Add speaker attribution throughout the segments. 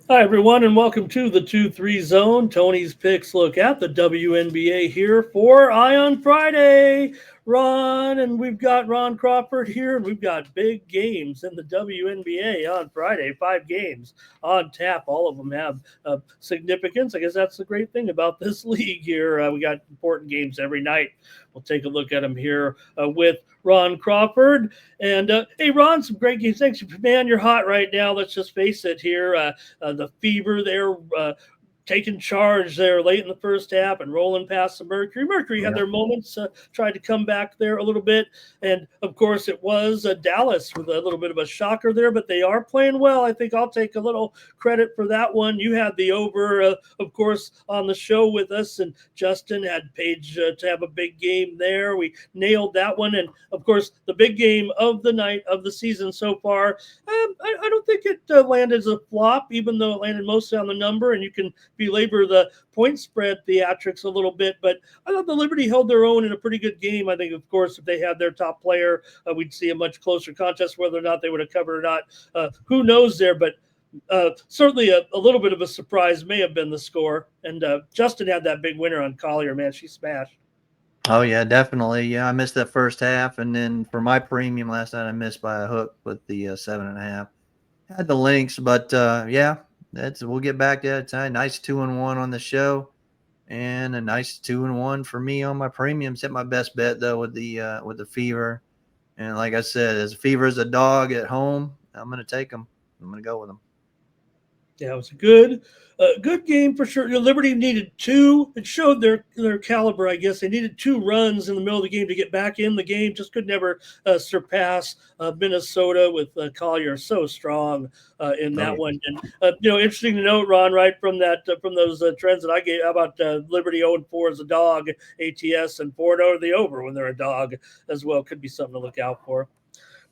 Speaker 1: Hi, everyone, and welcome to the 2-3 Zone. Tony's Picks look at the WNBA here for Ion Friday. Ron, and we've got Ron Crawford here, and we've got big games in the WNBA on Friday. 5 games on tap. All of them have significance. I guess that's the great thing about this league here. We got important games every night. We'll take a look at them here with Ron Crawford. And hey, Ron, some great games. Thanks, man. You're hot right now. Let's just face it here. The Fever there taking charge there late in the first half and rolling past the Mercury. Mercury had
Speaker 2: Yeah.
Speaker 1: their moments, tried to come back there a little bit. And of course, it was Dallas with a little bit of a shocker there, but they are playing well. I think I'll take a little credit for that one. You had the over, of course, on the show with us, and Justin had Paige to have a big game there. We nailed that one. And of course, the big game of the night of the season so far. I don't think it landed as a flop, even though it landed mostly on the number, and you can belabor the point spread theatrics a little bit, but I thought the Liberty held their own in a pretty good game. I think, of course, if they had their top player, we'd see a much closer contest. Whether or not they would have covered or not, who knows there, but certainly a little bit of a surprise may have been the score. And Justin had that big winner on Collier, man. She smashed.
Speaker 2: Oh yeah, definitely. Yeah, I missed that first half, and then for my premium last night, I missed by a hook with the 7.5. Had the links, but yeah, that's we'll get back to that tonight. Nice 2-1 on the show, and a nice 2-1 for me on my premiums. Hit my best bet though with the Fever, and like I said, as Fever is a dog at home, I'm gonna take them. I'm gonna go with them.
Speaker 1: Yeah, it was a good game for sure. Liberty needed two. It showed their caliber, I guess. They needed 2 runs in the middle of the game to get back in the game. Just could never surpass Minnesota with Collier so strong in
Speaker 2: Oh
Speaker 1: that
Speaker 2: yeah.
Speaker 1: one. And interesting to note, Ron, right from that from those trends that I gave. How about Liberty 0-4 as a dog, ATS, and 4-0 the over when they're a dog as well. Could be something to look out for.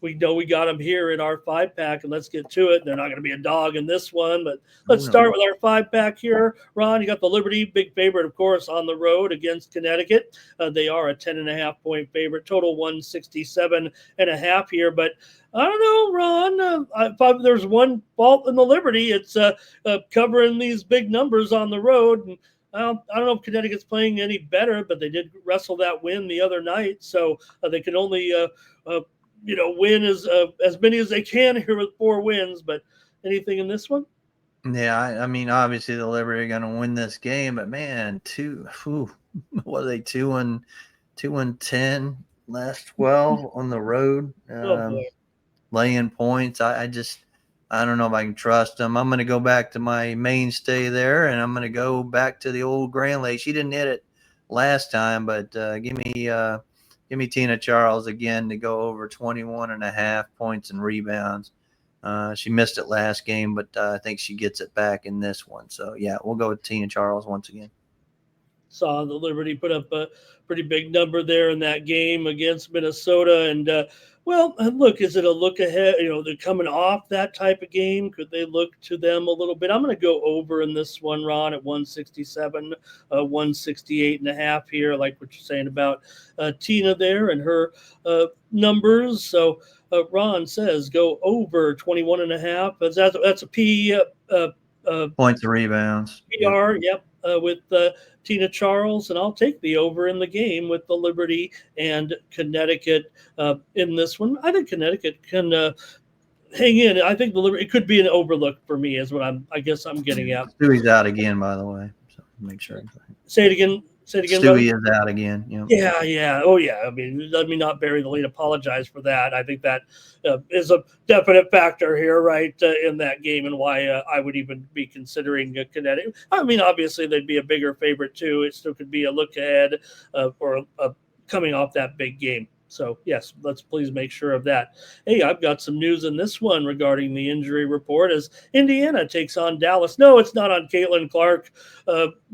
Speaker 1: We know we got them here in our 5 pack, and let's get to it. They're not going to be a dog in this one, but
Speaker 2: Oh
Speaker 1: let's
Speaker 2: no.
Speaker 1: start with our 5 pack here. Ron, you got the Liberty, big favorite, of course, on the road against Connecticut. They are a 10.5 point favorite, total 167.5 here. But I don't know, Ron. If there's one fault in the Liberty, it's covering these big numbers on the road. And I don't know if Connecticut's playing any better, but they did wrestle that win the other night, so they can only win as many as they can here with 4 wins. But anything in this one?
Speaker 2: Yeah, I mean, obviously the Liberty are going to win this game, but man, what are they 2-10 last 12 on the road,
Speaker 1: Oh boy.
Speaker 2: laying points. I don't know if I can trust them. I'm going to go back to my mainstay there, and I'm going to go back to the old Grand Lake. She didn't hit it last time, but give me Tina Charles again to go over 21.5 points and rebounds. She missed it last game, but I think she gets it back in this one. So, yeah, we'll go with Tina Charles once again.
Speaker 1: Saw the Liberty put up a pretty big number there in that game against Minnesota. And, look, is it a look ahead? They're coming off that type of game. Could they look to them a little bit? I'm going to go over in this one, Ron, at 167, 168.5 here. I like what you're saying about Tina there and her numbers. So, Ron says go over 21.5. That's a
Speaker 2: Points and rebounds. Yep.
Speaker 1: PR, yep, with Tina Charles, and I'll take the over in the game with the Liberty and Connecticut in this one. I think Connecticut can hang in. I think the Liberty, it could be an overlook for me, is what I guess I'm getting at.
Speaker 2: Stewie's out again, by the way. So make sure.
Speaker 1: Say it again. Say it again, brother.
Speaker 2: Stewie is out again. Yep.
Speaker 1: Yeah, yeah. Oh, yeah. I mean, let me not bury the lead. Apologize for that. I think that is a definite factor here, right, in that game, and why I would even be considering Connecticut. I mean, obviously, they'd be a bigger favorite, too. It still could be a look ahead for coming off that big game. So, yes, let's please make sure of that. Hey, I've got some news in this one regarding the injury report as Indiana takes on Dallas. No, it's not on Caitlin Clark.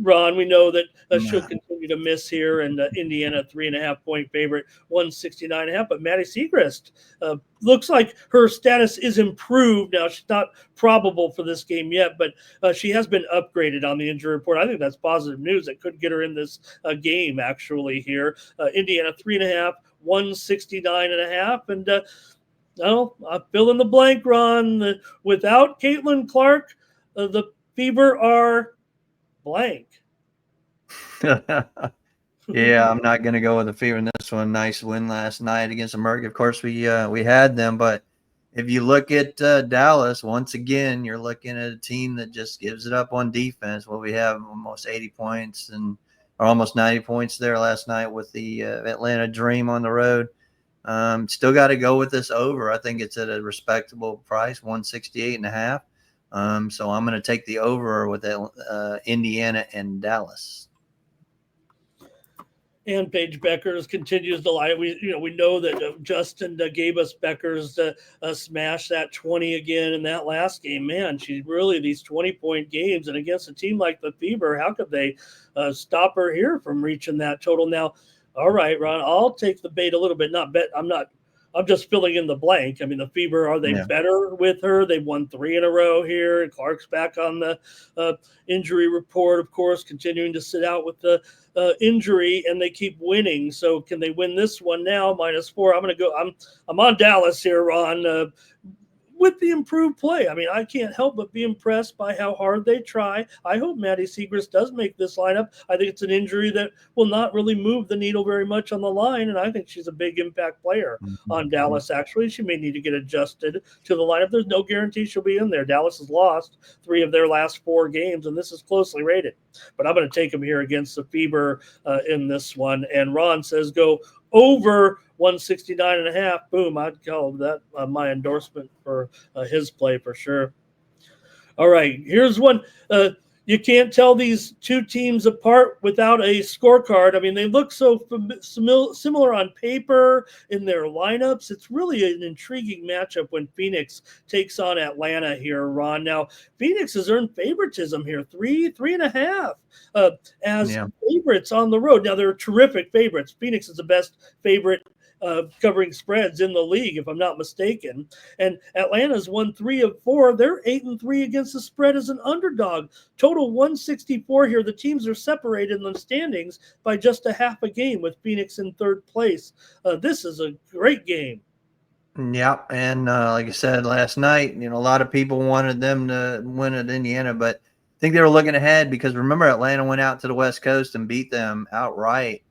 Speaker 1: Ron, we know that she'll continue to miss here, and Indiana 3.5 point favorite, 169.5. But Maddie Segrist looks like her status is improved now. She's not probable for this game yet, but she has been upgraded on the injury report. I think that's positive news. That could get her in this game actually here. Indiana 3.5, 169.5, and I fill in the blank, Ron. Without Caitlin Clark, the Fever are blank.
Speaker 2: Yeah, I'm not going to go with the Fever in this one. Nice win last night against the Mercury. Of course, we had them, but if you look at Dallas, once again, you're looking at a team that just gives it up on defense. Well, we have almost 80 points or almost 90 points there last night with the Atlanta Dream on the road. Still got to go with this over. I think it's at a respectable price, 168.5. So I'm going to take the over with Indiana and Dallas.
Speaker 1: And Paige Beckers continues to lie. We know that Justin gave us Beckers to smash that 20 again in that last game. Man, she's really these 20-point games, and against a team like the Fever, how could they stop her here from reaching that total? Now, all right, Ron, I'll take the bait a little bit. I'm just filling in the blank. I mean, the Fever, are they better with her? They've won 3 in a row here. Clark's back on the injury report, of course, continuing to sit out with the injury, and they keep winning. So can they win this one now? -4. I'm going to go. I'm on Dallas here, Ron. With the improved play. I mean, I can't help but be impressed by how hard they try. I hope Maddie Siegrist does make this lineup. I think it's an injury that will not really move the needle very much on the line, and I think she's a big impact player on Dallas, actually. She may need to get adjusted to the lineup. There's no guarantee she'll be in there. Dallas has lost 3 of their last 4 games, and this is closely rated. But I'm going to take them here against the Fever in this one. And Ron says go over 169.5. Boom, I'd call that my endorsement for his play for sure. All right, here's one. You can't tell these two teams apart without a scorecard. I mean, they look so similar on paper in their lineups. It's really an intriguing matchup when Phoenix takes on Atlanta here, Ron. Now, Phoenix has earned favoritism here, 3.5 as favorites on the road. Now, they're terrific favorites. Phoenix is the best favorite covering spreads in the league, if I'm not mistaken. And Atlanta's won 3 of 4. They're 8-3 against the spread as an underdog. Total 164 here. The teams are separated in the standings by just a half a game, with Phoenix in 3rd place. This is a great game.
Speaker 2: Yeah, and like I said last night, a lot of people wanted them to win at Indiana, but I think they were looking ahead because remember Atlanta went out to the West Coast and beat them outright.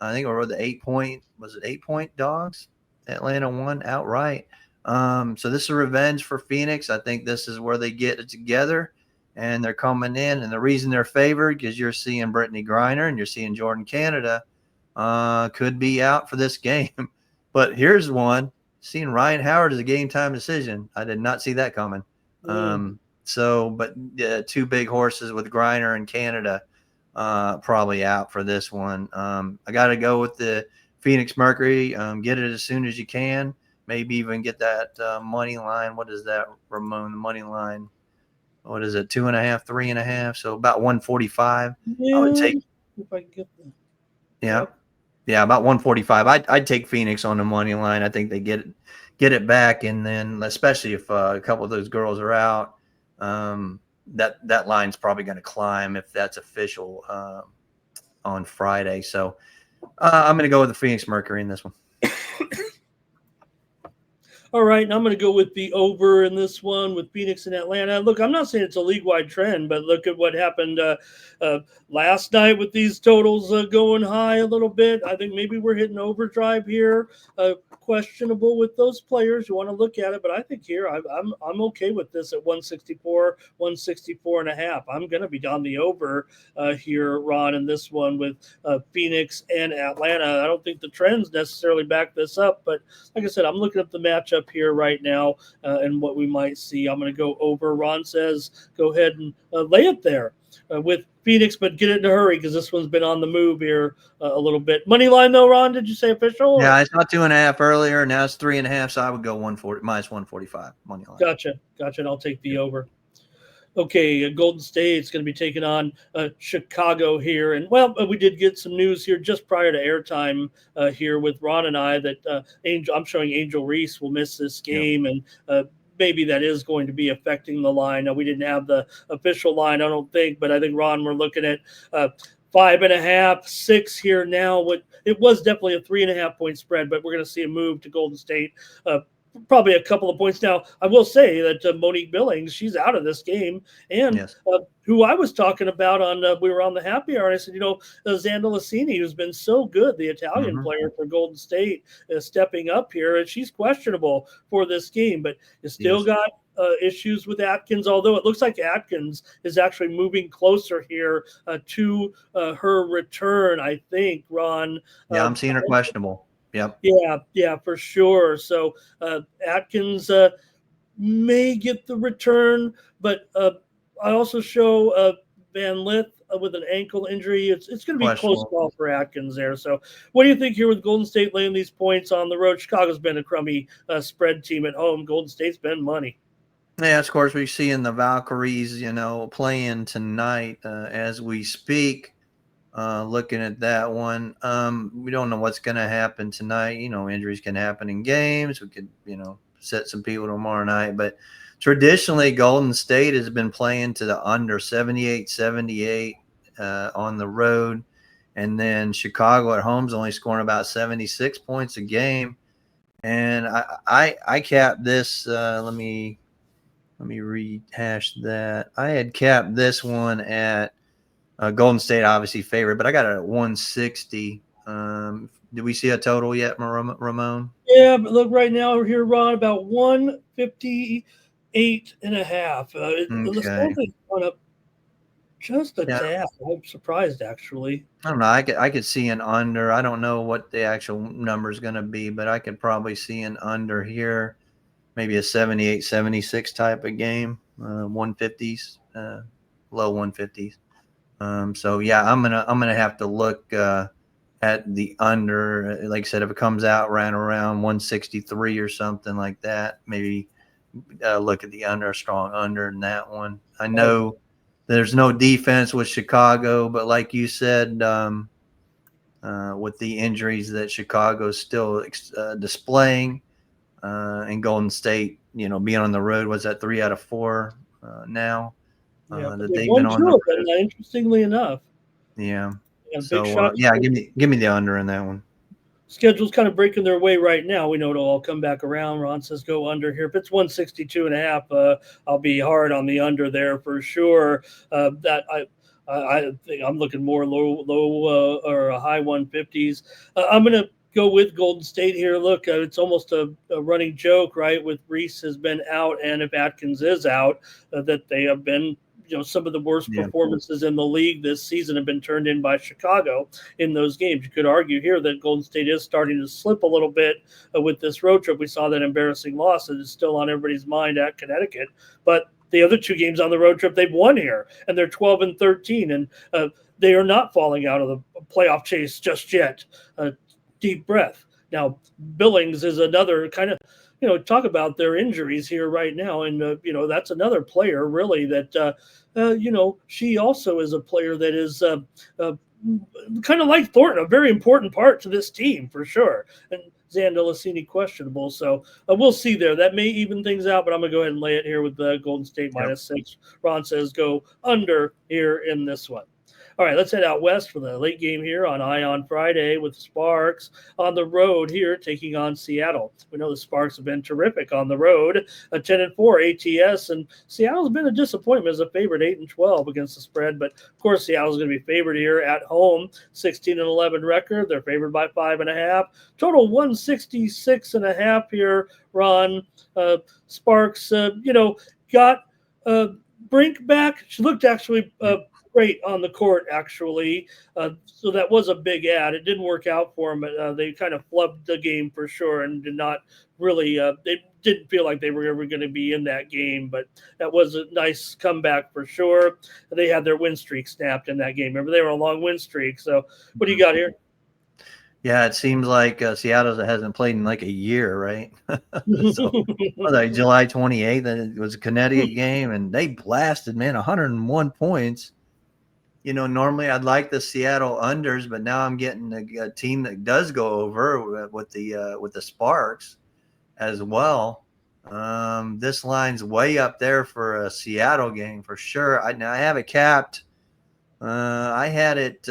Speaker 2: I think it was the 8-point dogs? Atlanta won outright. So this is revenge for Phoenix. I think this is where they get it together, and they're coming in. And the reason they're favored because you're seeing Brittany Griner and you're seeing Jordan Canada could be out for this game. But here's one. Seeing Ryan Howard as a game time decision. I did not see that coming. But 2 big horses with Griner and Canada probably out for this one. I got to go with the Phoenix Mercury. Get it as soon as you can. Maybe even get that money line. What is that, Ramon? The money line. What is it? 2.5, 3.5. So about 145.
Speaker 1: Yeah,
Speaker 2: I would take.
Speaker 1: If I can get that.
Speaker 2: Yeah. Yeah, about 145. I'd take Phoenix on the money line. I think they get it back, and then especially if a couple of those girls are out, that line's probably going to climb if that's official on Friday. So I'm going to go with the Phoenix Mercury in this one.
Speaker 1: All right, and I'm going to go with the over in this one with Phoenix and Atlanta. Look, I'm not saying it's a league-wide trend, but look at what happened last night with these totals going high a little bit. I think maybe we're hitting overdrive here. Questionable with those players. You want to look at it, but I think here I'm okay with this at 164, 164.5. I'm going to be on the over here, Ron, in this one with Phoenix and Atlanta. I don't think the trends necessarily back this up, but like I said, I'm looking at the matchup here right now and what we might see. I'm going to go over. Ron says go ahead and lay it there with Phoenix, but get it in a hurry because this one's been on the move here a little bit. Money line though, Ron, did you say official?
Speaker 2: Yeah, I saw 2.5 earlier. Now it's 3.5, so I would go -145 money line.
Speaker 1: Gotcha. And I'll take the over. Okay, Golden State's going to be taking on Chicago here. And, well, we did get some news here just prior to airtime here with Ron and I that I'm showing Angel Reese will miss this game. Yep. And maybe that is going to be affecting the line. Now, we didn't have the official line, I don't think, but I think, Ron, we're looking at 5.5, 6 here now. It was definitely a 3.5 point spread, but we're going to see a move to Golden State. probably a couple of points. Now, I will say that Monique Billings, she's out of this game, and
Speaker 2: Yes.
Speaker 1: who I was talking about on we were on the happy hour. And I said, Xanda Lassini, who's been so good, the Italian
Speaker 2: Hmm.
Speaker 1: player for Golden State, is stepping up here, and she's questionable for this game. But you still
Speaker 2: Yes.
Speaker 1: got issues with Atkins, although it looks like Atkins is actually moving closer here to her return. I think Ron.
Speaker 2: Yeah, I'm seeing her questionable. Yep.
Speaker 1: Yeah, for sure. So Atkins may get the return, but I also show Van Lith with an ankle injury. It's going to be a close
Speaker 2: Questionable.
Speaker 1: call for Atkins there. So what do you think here with Golden State laying these points on the road? Chicago's been a crummy spread team at home. Golden State's been money.
Speaker 2: Yeah, of course, we see in the Valkyries, playing tonight as we speak. Looking at that one, we don't know what's going to happen tonight. Injuries can happen in games. We could, set some people tomorrow night. But traditionally, Golden State has been playing to the under 78 on the road. And then Chicago at home is only scoring about 76 points a game. And I capped this. Let me rehash that. I had capped this one at Golden State, obviously favored, but I got it at 160. Did we see a total yet, Ramon?
Speaker 1: Yeah, but look, right now we're here, Ron, about 158.5. The
Speaker 2: Okay.
Speaker 1: spread has gone up just a
Speaker 2: Yeah.
Speaker 1: tad. I'm surprised, actually.
Speaker 2: I don't know. I could see an under. I don't know what the actual number is going to be, but I could probably see an under here, maybe a 78, 76 type of game, 150s, low 150s. So yeah, I'm gonna have to look at the under. Like I said, if it comes out around 163 or something like that, maybe look at the under, strong under in that one. I know there's no defense with Chicago, but like you said, with the injuries that Chicago's still displaying, and Golden State, being on the road, was that 3 out of 4 now
Speaker 1: Yeah, but
Speaker 2: that
Speaker 1: they've
Speaker 2: they've been
Speaker 1: won
Speaker 2: on
Speaker 1: two
Speaker 2: the
Speaker 1: of them,
Speaker 2: road.
Speaker 1: interestingly enough.
Speaker 2: Yeah.
Speaker 1: And big
Speaker 2: So
Speaker 1: shots.
Speaker 2: yeah, give me the under in that one.
Speaker 1: Schedule's kind of breaking their way right now. We know it'll all come back around. Ron says go under here. If it's 162.5, I'll be hard on the under there for sure. That I think I'm looking more low or a high 150s. I'm gonna go with Golden State here. Look, it's almost a running joke, right? With Reese has been out, and if Atkins is out, that they have been. Some of the worst
Speaker 2: Yeah.
Speaker 1: performances in the league this season have been turned in by Chicago in those games. You could argue here that Golden State is starting to slip a little bit with this road trip. We saw that embarrassing loss that is still on everybody's mind at Connecticut, but the other two games on the road trip they've won here, and they're 12-13, and they are not falling out of the playoff chase just yet. Deep breath. Now Billings is another kind of talk about their injuries here right now, and that's another player really that she also is a player that is kind of like Thornton, a very important part to this team for sure. And Xanda Lassini questionable, so we'll see there. That may even things out, but I'm gonna go ahead and lay it here with the Golden State
Speaker 2: Yep.
Speaker 1: -6. Ron says go under here in this one. All right, let's head out west for the late game here on Ion Friday with the Sparks on the road here taking on Seattle. We know the Sparks have been terrific on the road, a 10-4 ATS, and Seattle's been a disappointment as a favorite, 8-12 against the spread. But of course, Seattle's going to be favored here at home, 16-11 record. They're favored by 5.5. Total 166.5 here. Ron, Sparks, got Brink back. She looked actually great on the court, actually. So that was a big ad. It didn't work out for them, but they kind of flubbed the game for sure and did not really, they didn't feel like they were ever going to be in that game, but that was a nice comeback for sure. They had their win streak snapped in that game. Remember, they were on a long win streak. So what do you got here?
Speaker 2: Yeah, it seems like Seattle hasn't played in like a year, right? So, like July 28th, and it was a Connecticut game, and they blasted, man, 101 points. Normally I'd like the Seattle unders, but now I'm getting a team that does go over with the Sparks as well. This line's way up there for a Seattle game for sure. I have it capped. I had it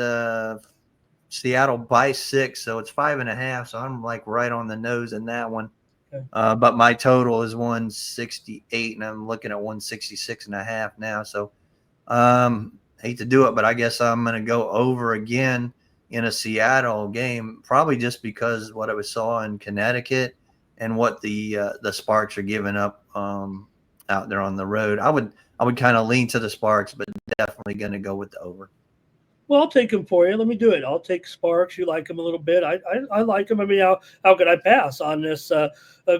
Speaker 2: Seattle by 6, so it's 5.5. So I'm like right on the nose in that one.
Speaker 1: Okay.
Speaker 2: But my total is 168, and I'm looking at 166.5 now. So hate to do it, but I guess I'm going to go over again in a Seattle game, probably just because what I saw in Connecticut and what the Sparks are giving up out there on the road. I would kind of lean to the Sparks, but definitely going to go with the over.
Speaker 1: Well, I'll take him for you. Let me do it. I'll take Sparks. You like him a little bit. I like him. I mean, how could I pass on this a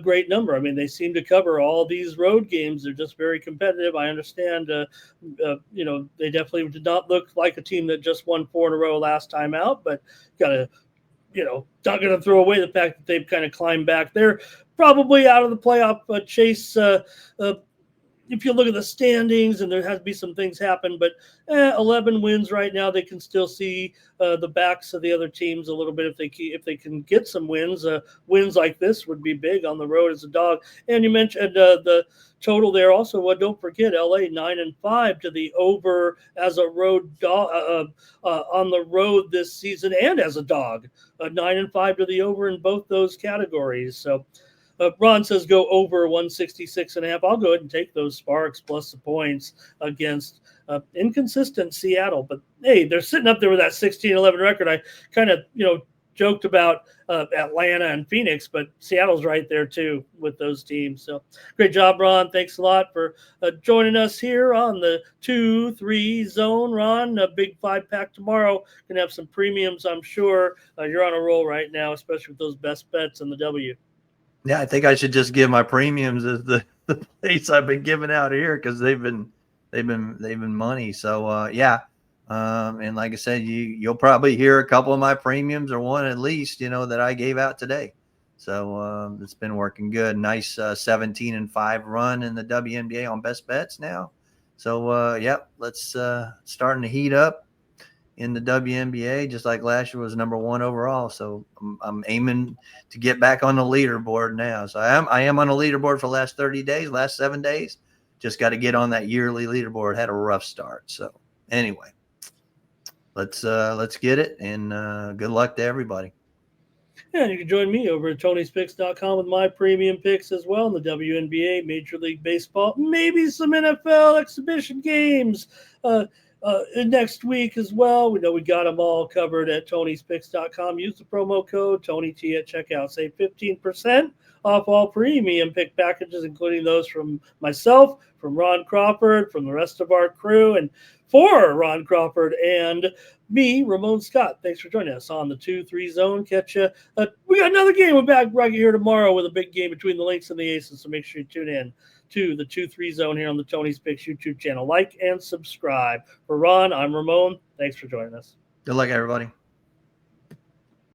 Speaker 1: great number? I mean, they seem to cover all these road games. They're just very competitive. I understand, they definitely did not look like a team that just won 4 in a row last time out, but got to, not going to throw away the fact that they've kind of climbed back. They're probably out of the playoff chase if you look at the standings, and there has to be some things happen, but 11 wins right now, they can still see the backs of the other teams a little bit if they can get some wins. Wins like this would be big on the road as a dog. And you mentioned the total there also. Well, don't forget LA 9-5 to the over as a road dog on the road this season, and as a dog 9-5 to the over in both those categories. So. Ron says go over 166.5. I'll go ahead and take those Sparks plus the points against inconsistent Seattle. But hey, they're sitting up there with that 16-11 record. I kind of joked about Atlanta and Phoenix, but Seattle's right there too with those teams. So great job, Ron. Thanks a lot for joining us here on the 2-3 zone. Ron, a big 5-pack tomorrow. Gonna have some premiums, I'm sure. You're on a roll right now, especially with those best bets in the W.
Speaker 2: Yeah, I think I should just give my premiums as the place I've been giving out here, because they've been money. So yeah, and like I said, you'll probably hear a couple of my premiums, or one at least, that I gave out today. So it's been working good. Nice 17-5 run in the WNBA on best bets now. So yep, let's starting to heat up in the WNBA, just like last year was number 1 overall. So I'm aiming to get back on the leaderboard now. So I am on the leaderboard for the last 30 days, last 7 days. Just got to get on that yearly leaderboard. Had a rough start. So anyway, let's get it, and good luck to everybody.
Speaker 1: Yeah, and you can join me over at Tony'sPicks.com with my premium picks as well in the WNBA, Major League Baseball, maybe some NFL exhibition games next week as well. We know we got them all covered at Tony'sPicks.com. Use the promo code TonyT at checkout. Save 15% off all premium pick packages, including those from myself, from Ron Crawford, from the rest of our crew, and for Ron Crawford and me, Ramon Scott. Thanks for joining us on the 2-3 zone. Catch you. We got another game. We're back right here tomorrow with a big game between the Lynx and the Aces. So make sure you tune in to the 2-3 zone here on the Tony's Picks YouTube channel. Like and subscribe. For Ron, I'm Ramon. Thanks for joining us.
Speaker 2: Good luck, everybody.